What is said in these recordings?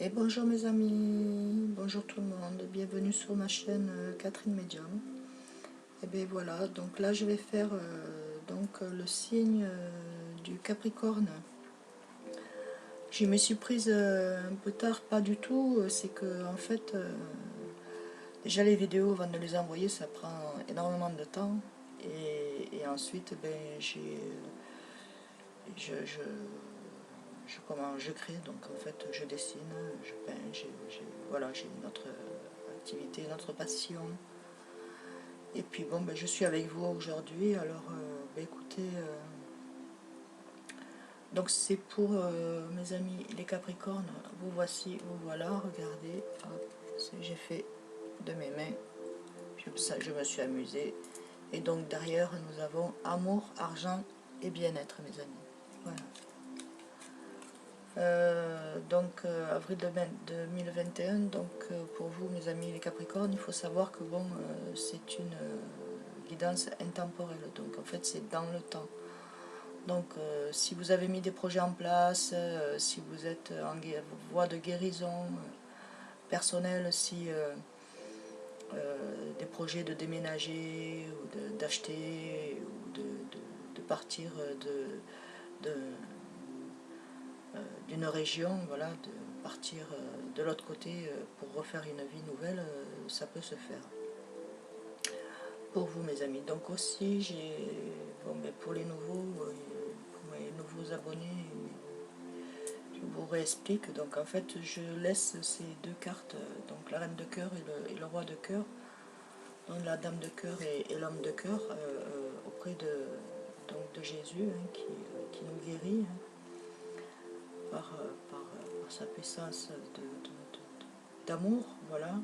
Et bonjour mes amis, bonjour tout le monde, bienvenue sur ma chaîne Catherine Medium. Et bien voilà, donc là je vais faire le signe du Capricorne. Je me suis prise un peu tard, pas du tout, c'est que en fait, déjà les vidéos avant de les envoyer ça prend énormément de temps. Et ensuite, ben, je, je, je crée, donc en fait je dessine, je peins, voilà, j'ai une autre activité, une autre passion. Et puis bon, ben, je suis avec vous aujourd'hui, alors ben, écoutez, donc c'est pour mes amis les Capricornes, vous voici, vous voilà, regardez, j'ai fait de mes mains, je me suis amusée. Et donc derrière nous avons amour, argent et bien-être mes amis, voilà. Avril 2021, donc pour vous mes amis les Capricornes, il faut savoir que bon, c'est une guidance intemporelle, donc en fait c'est dans le temps. Donc si vous avez mis des projets en place, si vous êtes en voie de guérison personnelle, si des projets de déménager ou d'acheter ou de partir de, d'une région, voilà, de partir de l'autre côté pour refaire une vie nouvelle, ça peut se faire. Pour vous mes amis. Donc aussi j'ai, bon, mais pour les nouveaux, pour mes nouveaux abonnés, je vous réexplique. Donc en fait je laisse ces deux cartes, donc la reine de cœur et le roi de cœur, donc la dame de cœur et l'homme de cœur, auprès de Jésus, hein, qui nous guérit, hein, par sa puissance d'amour, voilà.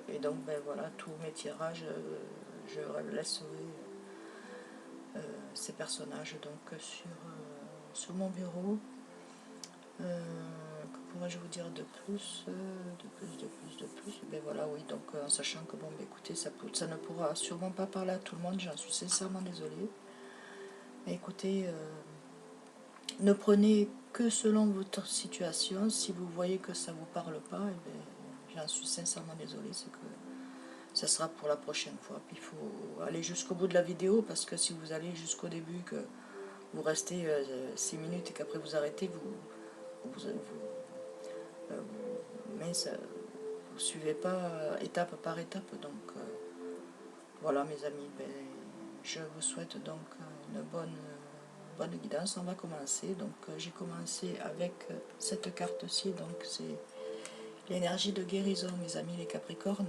Et donc ben voilà, tous mes tirages, je laisserai ces personnages donc sur mon bureau. Que pourrais-je vous dire de plus, de plus, et ben voilà, oui, donc en sachant que bon, ben écoutez, ça ne pourra sûrement pas parler à tout le monde, j'en suis sincèrement désolée. Mais écoutez, ne prenez que selon votre situation. Si vous voyez que ça ne vous parle pas, et ben, j'en suis sincèrement désolée, c'est que ça sera pour la prochaine fois. Puis il faut aller jusqu'au bout de la vidéo, parce que si vous allez jusqu'au début, que vous restez 6 minutes et qu'après vous arrêtez, mais ça, vous ne suivez pas étape par étape. Donc voilà mes amis, ben, je vous souhaite donc une bonne guidance. On va commencer. Donc j'ai commencé avec cette carte-ci, donc c'est l'énergie de guérison mes amis les Capricornes.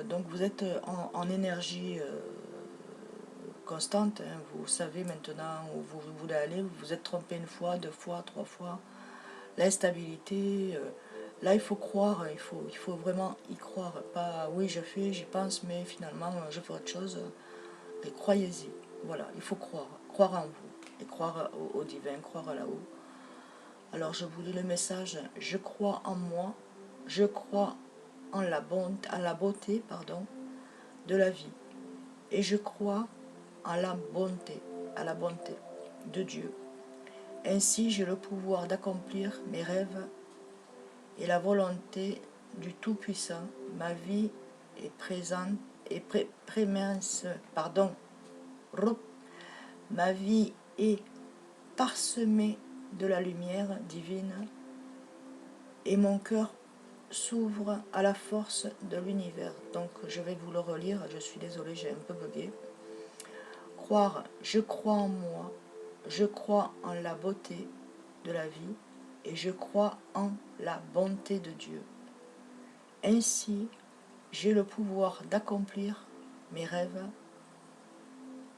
Donc vous êtes en énergie constante, hein. Vous savez maintenant où vous voulez aller, vous vous êtes trompé une fois, deux fois, trois fois. L'instabilité, là il faut croire, il faut vraiment y croire. Pas oui je fais, j'y pense, mais finalement je fais autre chose. Et croyez-y, voilà, il faut croire, croire en vous, et croire au divin, croire à là-haut. Alors je vous lis le message, je crois en moi, je crois en la beauté, pardon, de la vie. Et je crois en à la bonté de Dieu. Ainsi, j'ai le pouvoir d'accomplir mes rêves et la volonté du Tout-Puissant. Ma vie est présente et pardon. Ma vie est parsemée de la lumière divine et mon cœur s'ouvre à la force de l'univers. Donc je vais vous le relire, je suis désolée, j'ai un peu bugué. Croire, je crois en moi, je crois en la beauté de la vie et je crois en la bonté de Dieu. Ainsi, j'ai le pouvoir d'accomplir mes rêves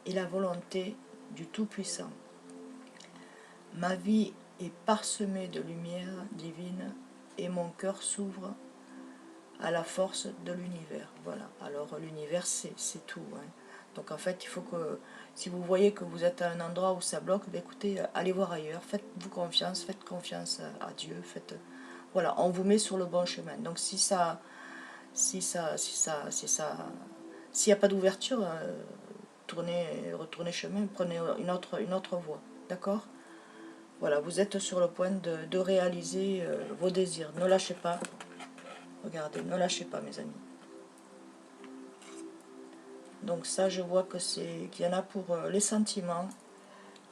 et la volonté du Tout-Puissant. Ma vie est parsemée de lumière divine et mon cœur s'ouvre à la force de l'univers. Voilà, alors l'univers c'est tout, hein. Donc en fait il faut que, si vous voyez que vous êtes à un endroit où ça bloque, ben écoutez, allez voir ailleurs, faites-vous confiance, faites confiance à Dieu, voilà, on vous met sur le bon chemin. Donc s'il n'y a pas d'ouverture, retournez chemin, prenez une autre voie, d'accord? Voilà, vous êtes sur le point de réaliser vos désirs. Ne lâchez pas. Regardez, ne lâchez pas, mes amis. Donc ça, je vois que qu'il y en a pour les sentiments.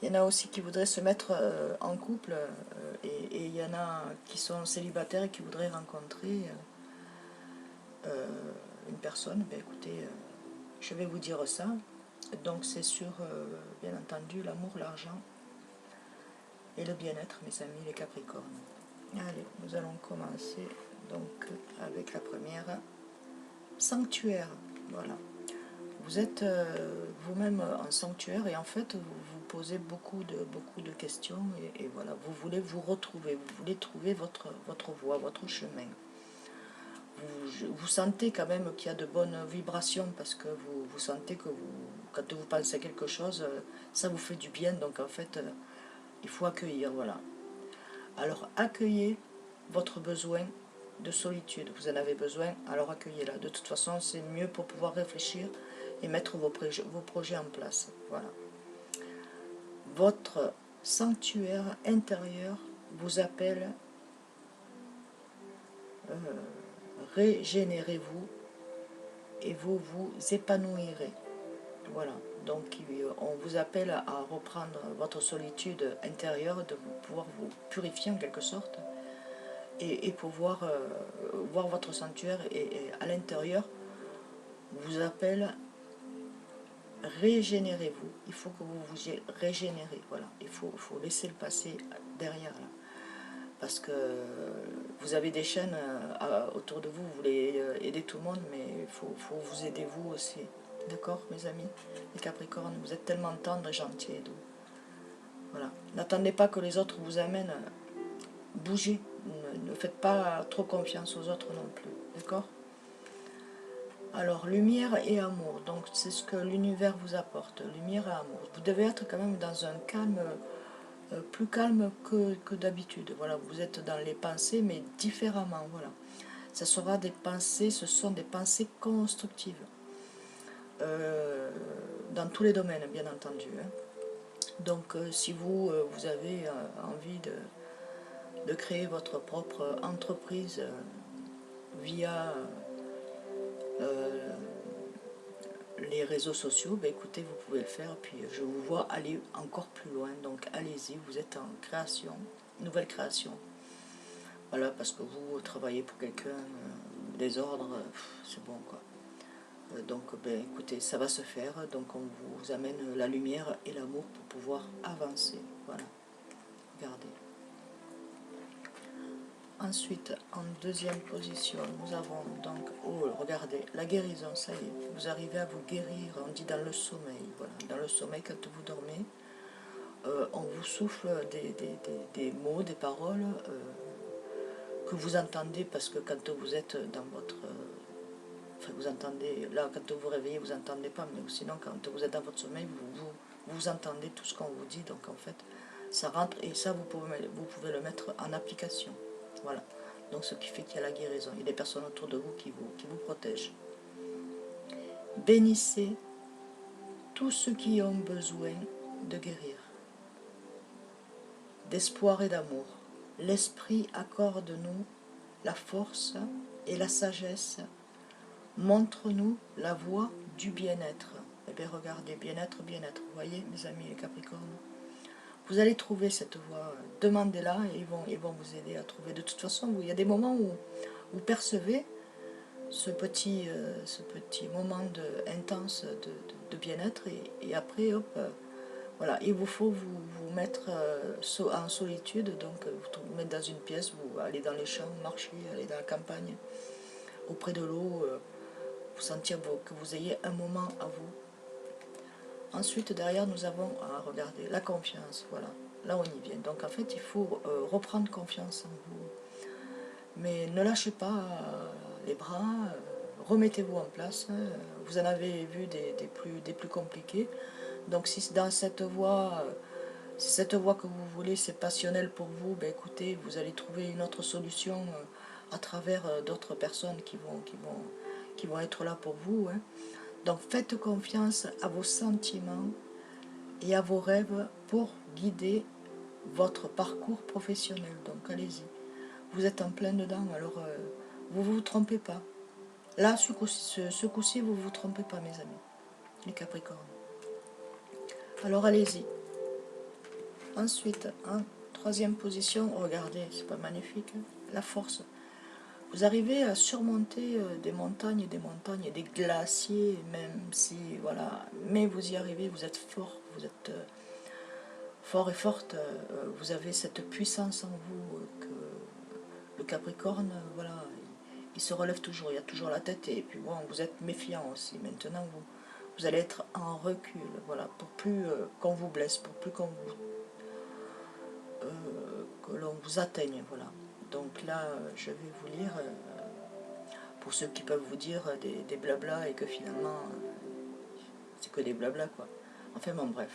Il y en a aussi qui voudraient se mettre en couple. Et il y en a qui sont célibataires et qui voudraient rencontrer une personne. Ben, écoutez, je vais vous dire ça. Donc c'est sur, bien entendu, l'amour, l'argent et le bien-être, mes amis, les Capricornes. Allez, nous allons commencer donc avec la première. Sanctuaire, voilà. Vous êtes vous-même en sanctuaire et en fait vous vous posez beaucoup de questions et voilà, vous voulez vous retrouver, vous voulez trouver votre voie, votre chemin. Vous sentez quand même qu'il y a de bonnes vibrations parce que vous sentez que quand vous pensez à quelque chose, ça vous fait du bien, donc en fait il faut accueillir, voilà. Alors accueillez votre besoin de solitude, vous en avez besoin, alors accueillez-la. De toute façon, c'est mieux pour pouvoir réfléchir et mettre vos projets en place. Voilà. Votre sanctuaire intérieur vous appelle, régénérez-vous et vous vous épanouirez. Voilà. Donc on vous appelle à reprendre votre solitude intérieure, de pouvoir vous purifier en quelque sorte et pouvoir voir votre sanctuaire et à l'intérieur vous appelle régénérez-vous. Il faut que vous vous régénérez. Voilà. Il faut laisser le passé derrière là. Parce que vous avez des chaînes autour de vous, vous voulez aider tout le monde, mais il faut vous aider vous aussi. D'accord, mes amis? Les Capricornes, vous êtes tellement tendres et gentils et doux. Voilà. N'attendez pas que les autres vous amènent. Bougez. Ne faites pas trop confiance aux autres non plus. D'accord? Alors, lumière et amour, donc c'est ce que l'univers vous apporte, lumière et amour. Vous devez être quand même dans un calme, plus calme que d'habitude. Voilà, vous êtes dans les pensées, mais différemment. Voilà, ce sont des pensées constructives, dans tous les domaines, bien entendu. Hein. Donc, si vous avez envie de créer votre propre entreprise via les réseaux sociaux, ben écoutez, vous pouvez le faire, puis je vous vois aller encore plus loin, donc allez-y, vous êtes en création, nouvelle création. Voilà, parce que vous travaillez pour quelqu'un, des ordres, c'est bon quoi. Donc ben écoutez, ça va se faire, donc on vous amène la lumière et l'amour pour pouvoir avancer. Voilà, regardez. Ensuite, en deuxième position, nous avons donc, oh, regardez, la guérison, ça y est, vous arrivez à vous guérir, on dit dans le sommeil, voilà, dans le sommeil, quand vous dormez, on vous souffle des mots, des paroles que vous entendez, parce que quand vous êtes dans votre... enfin, vous entendez, là, quand vous vous réveillez, vous n'entendez pas, mais sinon, quand vous êtes dans votre sommeil, vous entendez tout ce qu'on vous dit, donc en fait, ça rentre, et ça, vous pouvez le mettre en application. Voilà. Donc ce qui fait qu'il y a la guérison. Il y a des personnes autour de vous qui vous protègent. Bénissez tous ceux qui ont besoin de guérir, d'espoir et d'amour. L'Esprit accorde-nous la force et la sagesse. Montre-nous la voie du bien-être. Eh bien regardez, bien-être, bien-être. Vous voyez mes amis les Capricornes, vous allez trouver cette voie, demandez-la et ils vont vous aider à trouver. De toute façon, il y a des moments où vous percevez ce petit moment intense de bien-être et après, hop, voilà, il vous faut vous mettre en solitude, donc vous mettre dans une pièce, vous allez dans les champs, marcher, aller dans la campagne, auprès de l'eau, vous sentir que vous ayez un moment à vous. Ensuite, derrière, nous avons, regardez, la confiance, voilà, là on y vient. Donc en fait, il faut reprendre confiance en vous. Mais ne lâchez pas les bras, remettez-vous en place. Vous en avez vu des plus compliqués. Donc si dans cette voie, si cette voie que vous voulez, c'est passionnel pour vous, ben écoutez, vous allez trouver une autre solution à travers d'autres personnes qui vont être là pour vous. Hein. Donc faites confiance à vos sentiments et à vos rêves pour guider votre parcours professionnel. Donc allez-y. Vous êtes en plein dedans, alors vous ne vous trompez pas. Là, ce coup-ci, vous ne vous trompez pas, mes amis, les Capricornes. Alors allez-y. Ensuite, en troisième position, regardez, c'est pas magnifique, hein, la force. Vous arrivez à surmonter des montagnes et des glaciers, même si, voilà, mais vous y arrivez, vous êtes fort, vous êtes fort et forte, vous avez cette puissance en vous que le Capricorne, voilà, il se relève toujours, il y a toujours la tête, et puis bon, vous êtes méfiant aussi. Maintenant, vous allez être en recul, voilà, pour plus qu'on vous blesse, pour plus qu'on vous, que l'on vous atteigne, voilà. Donc là, je vais vous lire, pour ceux qui peuvent vous dire des blablas et que finalement, c'est que des blablas, quoi. Enfin bon, bref,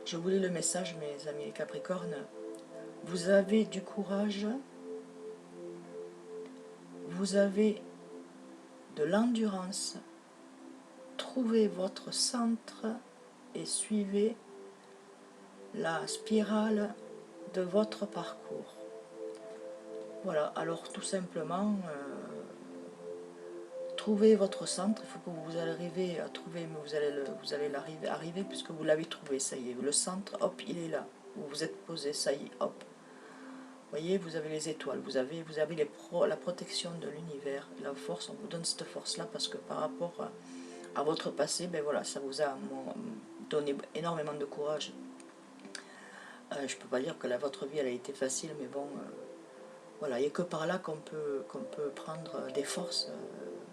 je vous lis le message, mes amis Capricornes. Vous avez du courage, vous avez de l'endurance, trouvez votre centre et suivez la spirale de votre parcours. Voilà, alors tout simplement, trouvez votre centre. Il faut que vous arriviez à trouver, mais vous allez arriver puisque vous l'avez trouvé, ça y est. Le centre, hop, il est là. Vous vous êtes posé, ça y est, hop. Vous voyez, vous avez les étoiles, vous avez la protection de l'univers, la force. On vous donne cette force-là parce que par rapport à votre passé, ben voilà, ça vous a donné énormément de courage. Je ne peux pas dire que votre vie elle a été facile, mais bon, voilà, il n'y a que par là qu'on peut prendre des forces,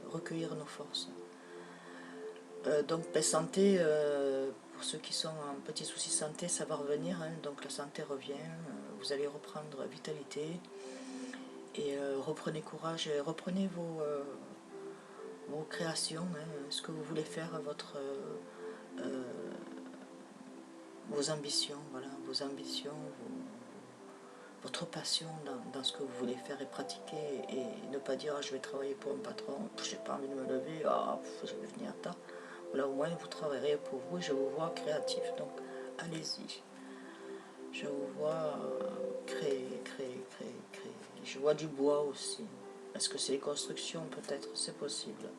recueillir nos forces. Donc ben, santé, pour ceux qui sont en petit souci santé, ça va revenir, hein, donc la santé revient, vous allez reprendre vitalité, et reprenez courage, et reprenez vos créations, hein, ce que vous voulez faire, vos ambitions, voilà, vos ambitions, votre passion dans ce que vous voulez faire et pratiquer, et ne pas dire ah, je vais travailler pour un patron, je n'ai pas envie de me lever, ah, je vais venir tard. Voilà, au moins vous travaillerez pour vous et je vous vois créatif, donc allez-y. Je vous vois créer. Je vois du bois aussi. Est-ce que c'est les constructions? Peut-être, c'est possible.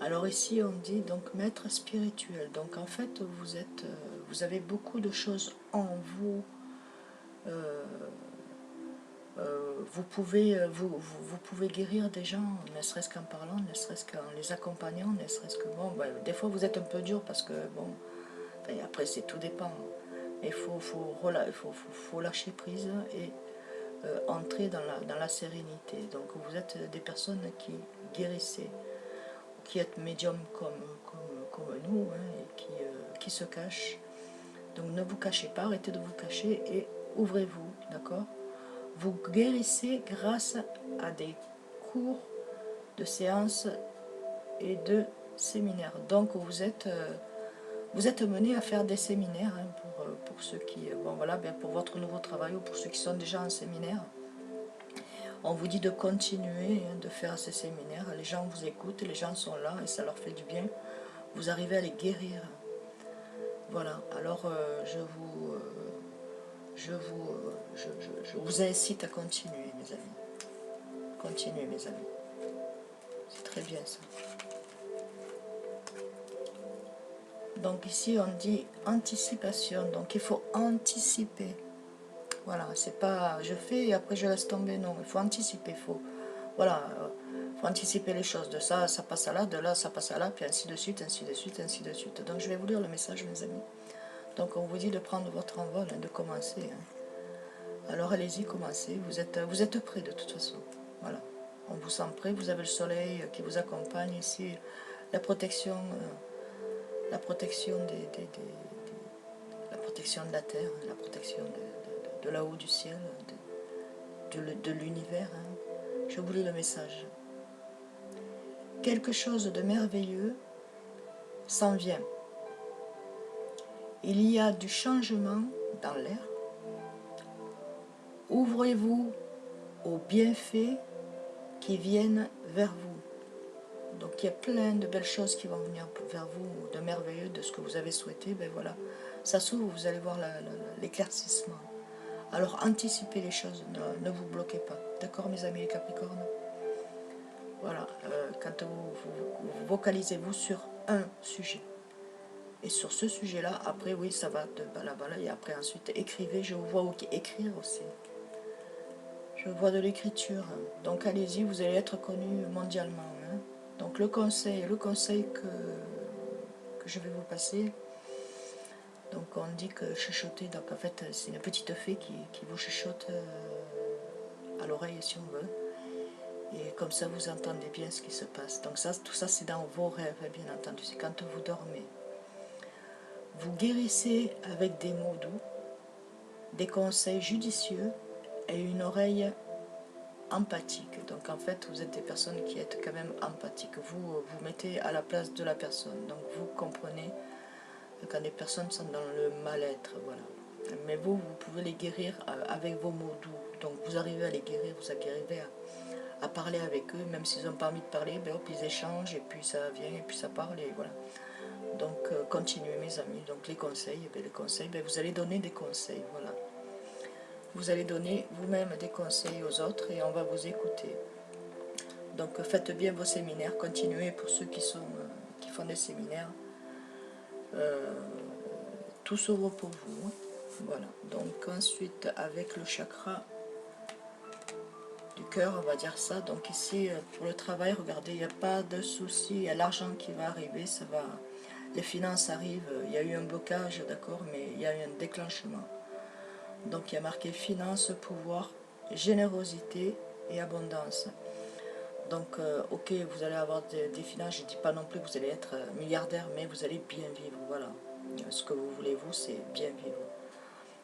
Alors ici on dit donc maître spirituel. Donc en fait vous avez beaucoup de choses en vous. Vous pouvez guérir des gens, ne serait-ce qu'en parlant, ne serait-ce qu'en les accompagnant, ne serait-ce que bon, ben, des fois vous êtes un peu dur parce que bon, ben, après c'est tout dépend. Mais il faut lâcher prise et entrer dans la sérénité. Donc vous êtes des personnes qui guérissez, qui êtes médium comme nous, hein, et qui se cachent. Donc ne vous cachez pas, arrêtez de vous cacher et ouvrez-vous, d'accord? Vous guérissez grâce à des cours de séances et de séminaires. Donc vous êtes mené à faire des séminaires, hein, pour ceux qui, bon voilà, bien pour votre nouveau travail ou pour ceux qui sont déjà en séminaire. On vous dit de continuer, hein, de faire ces séminaires. Les gens vous écoutent, les gens sont là et ça leur fait du bien. Vous arrivez à les guérir. Voilà, alors je vous incite à continuer, mes amis. Continuez, mes amis. C'est très bien ça. Donc ici on dit anticipation, donc il faut anticiper. Voilà, c'est pas je fais et après je laisse tomber, non, il faut anticiper, voilà, faut anticiper les choses, de ça passe à là, de là ça passe à là, puis ainsi de suite, ainsi de suite, ainsi de suite. Donc je vais vous lire le message, mes amis. Donc on vous dit de prendre votre envol, hein, de commencer. Hein. Alors allez-y, commencez, vous êtes prêts de toute façon. Voilà, on vous sent prêt, vous avez le soleil qui vous accompagne ici, la protection la protection la protection de la terre, la protection de là-haut du ciel, de l'univers. Hein. Je vous lis le message. Quelque chose de merveilleux s'en vient. Il y a du changement dans l'air. Ouvrez-vous aux bienfaits qui viennent vers vous. Donc il y a plein de belles choses qui vont venir vers vous, de merveilleux, de ce que vous avez souhaité. Ben voilà, ça s'ouvre, vous allez voir l'éclaircissement. Alors anticipez les choses, ne vous bloquez pas. D'accord mes amis les Capricornes? Voilà, quand vous vocalisez-vous sur un sujet. Et sur ce sujet-là, après, oui, ça va de bala et après, ensuite, écrivez. Je vous vois écrire aussi. Je vois de l'écriture. Donc, allez-y, vous allez être connu mondialement. Hein. Donc, le conseil que je vais vous passer, donc, on dit que chuchoter, donc, en fait, c'est une petite fée qui vous chuchote à l'oreille, si on veut. Et comme ça, vous entendez bien ce qui se passe. Donc, ça, tout ça, c'est dans vos rêves, bien entendu. C'est quand vous dormez. Vous guérissez avec des mots doux, des conseils judicieux et une oreille empathique. Donc en fait, vous êtes des personnes qui êtes quand même empathiques. Vous vous mettez à la place de la personne. Donc vous comprenez quand des personnes sont dans le mal-être. Voilà. Mais vous pouvez les guérir avec vos mots doux. Donc vous arrivez à les guérir, vous arrivez à parler avec eux, même s'ils n'ont pas envie de parler, ben hop, ils échangent et puis ça vient et puis ça parle et voilà. Donc continuez mes amis. Donc les conseils, vous allez donner des conseils, voilà. Vous allez donner vous-même des conseils aux autres et on va vous écouter. Donc faites bien vos séminaires, continuez pour ceux qui font des séminaires. Tout s'ouvre pour vous. Voilà. Donc ensuite avec le chakra du cœur, on va dire ça. Donc ici pour le travail, regardez, il n'y a pas de souci, il y a l'argent qui va arriver, ça va. Les finances arrivent, il y a eu un blocage, d'accord, mais il y a eu un déclenchement. Donc il y a marqué finance, pouvoir, générosité et abondance. Donc ok, vous allez avoir des finances, je ne dis pas non plus que vous allez être milliardaire, mais vous allez bien vivre, voilà. Ce que vous voulez vous, c'est bien vivre.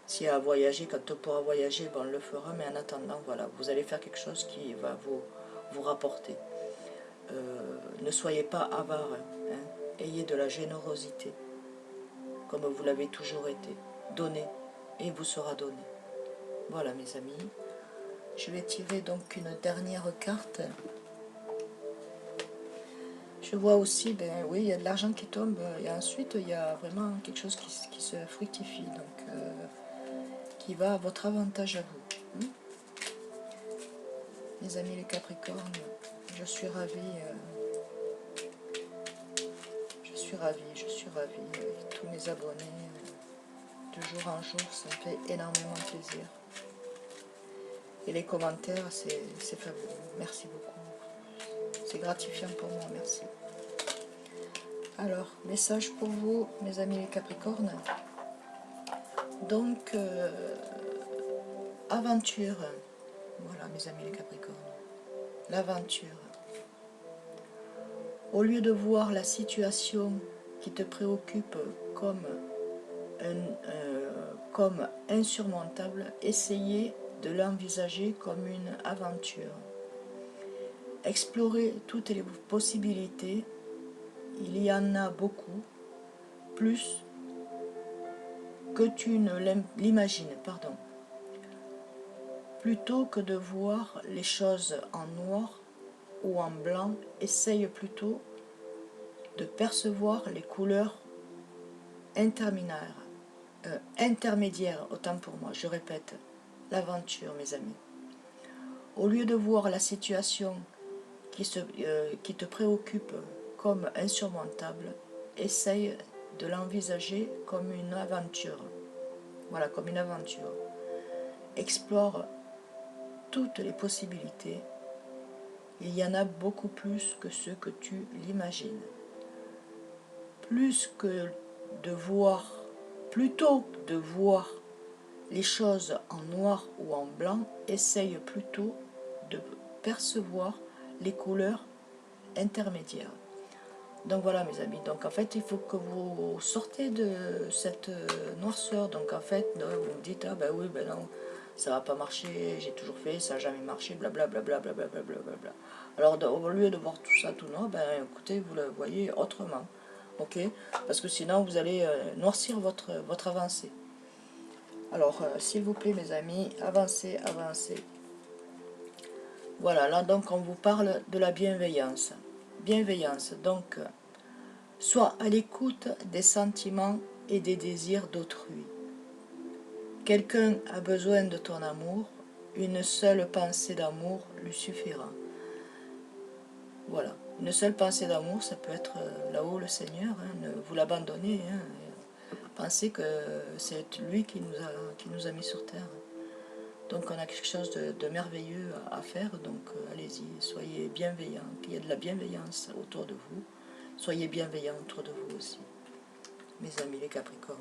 S'il y a à voyager, quand on pourra voyager, bon, on le fera, mais en attendant, voilà, vous allez faire quelque chose qui va vous rapporter. Ne soyez pas avare, hein. Ayez de la générosité, comme vous l'avez toujours été. Donnez, et il vous sera donné. Voilà mes amis. Je vais tirer donc une dernière carte. Je vois aussi, ben oui, il y a de l'argent qui tombe, et ensuite il y a vraiment quelque chose qui se fructifie, donc qui va à votre avantage à vous. Hein. Mes amis les Capricornes, je suis ravie, avec tous mes abonnés, de jour en jour, ça me fait énormément plaisir. Et les commentaires, c'est fabuleux. Merci beaucoup. C'est gratifiant pour moi, merci. Alors, message pour vous, mes amis les Capricornes. Donc, aventure. Voilà, mes amis les Capricornes. L'aventure. Au lieu de voir la situation qui te préoccupe comme insurmontable, essayez de l'envisager comme une aventure. Explorez toutes les possibilités. Il y en a beaucoup, plus que tu ne l'imagines, pardon. Plutôt que de voir les choses en noir ou en blanc, essaye plutôt de percevoir les couleurs intermédiaires, autant pour moi, je répète, l'aventure, mes amis. Au lieu de voir la situation qui te préoccupe comme insurmontable, essaye de l'envisager comme une aventure. Voilà, comme une aventure. Explore toutes les possibilités. Il y en a beaucoup plus que ce que tu l'imagines. Plutôt de voir les choses en noir ou en blanc, essaye plutôt de percevoir les couleurs intermédiaires. Donc voilà mes amis, donc en fait il faut que vous sortez de cette noirceur. Donc en fait vous me dites, ah ben oui, ben non, ça va pas marcher, j'ai toujours fait, ça n'a jamais marché, blablabla. Alors au lieu de voir tout ça tout noir, ben écoutez, vous le voyez autrement, ok, parce que sinon vous allez noircir votre avancée. Alors s'il vous plaît mes amis, avancez. Voilà, là donc on vous parle de la bienveillance. Donc, sois à l'écoute des sentiments et des désirs d'autrui. Quelqu'un a besoin de ton amour, une seule pensée d'amour lui suffira. Voilà, une seule pensée d'amour, ça peut être là-haut le Seigneur, hein, ne vous l'abandonnez, hein, pensez que c'est lui qui nous a mis sur terre. Donc on a quelque chose de merveilleux à faire, donc allez-y, soyez bienveillants, qu'il y ait de la bienveillance autour de vous, soyez bienveillants autour de vous aussi, mes amis les Capricornes.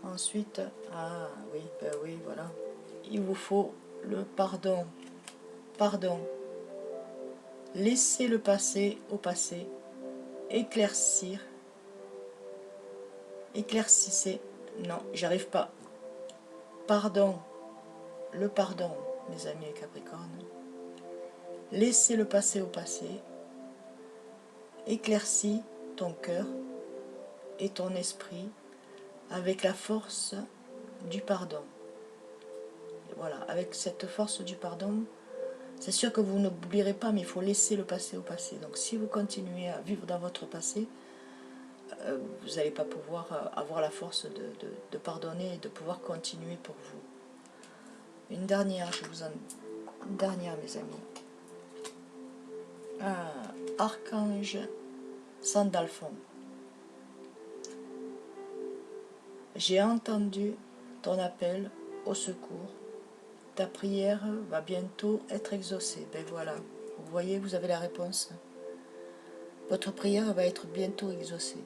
Ensuite, ah oui, ben oui, voilà, il vous faut le pardon, pardon, laissez le passé au passé, éclaircissez, non, j'arrive pas, pardon, le pardon, mes amis les Capricornes, laissez le passé au passé, éclaircis ton cœur et ton esprit avec la force du pardon. Et voilà, avec cette force du pardon, c'est sûr que vous n'oublierez pas, mais il faut laisser le passé au passé. Donc si vous continuez à vivre dans votre passé, vous n'allez pas pouvoir avoir la force de pardonner et de pouvoir continuer pour vous. Une dernière, une dernière, mes amis. Archange Sandalphon. J'ai entendu ton appel au secours. Ta prière va bientôt être exaucée. Ben voilà, vous voyez, vous avez la réponse. Votre prière va être bientôt exaucée.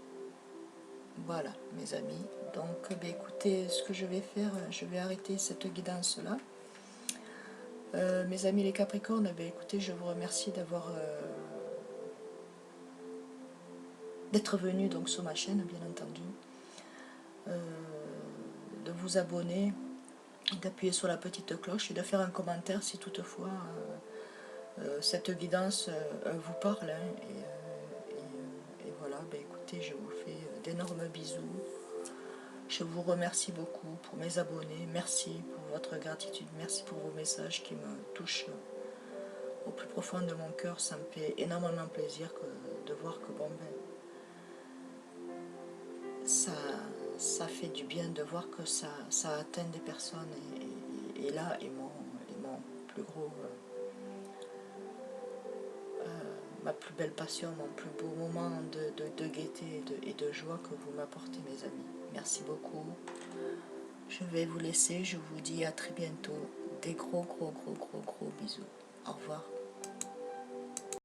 Voilà, mes amis. Donc, ben écoutez, ce que je vais faire, je vais arrêter cette guidance-là. Mes amis les Capricornes, ben écoutez, je vous remercie d'être venus donc sur ma chaîne, bien entendu. De vous abonner, d'appuyer sur la petite cloche et de faire un commentaire si toutefois cette guidance vous parle. Hein, et voilà, ben écoutez, je vous fais d'énormes bisous. Je vous remercie beaucoup pour mes abonnés. Merci pour votre gratitude. Merci pour vos messages qui me touchent au plus profond de mon cœur. Ça me fait énormément plaisir de voir que bon ben ça fait du bien de voir que ça atteint des personnes et là est mon plus gros ma plus belle passion, mon plus beau moment de gaieté et de joie que vous m'apportez, mes amis. Merci beaucoup. Je vais vous laisser, je vous dis à très bientôt. Des gros bisous. Au revoir.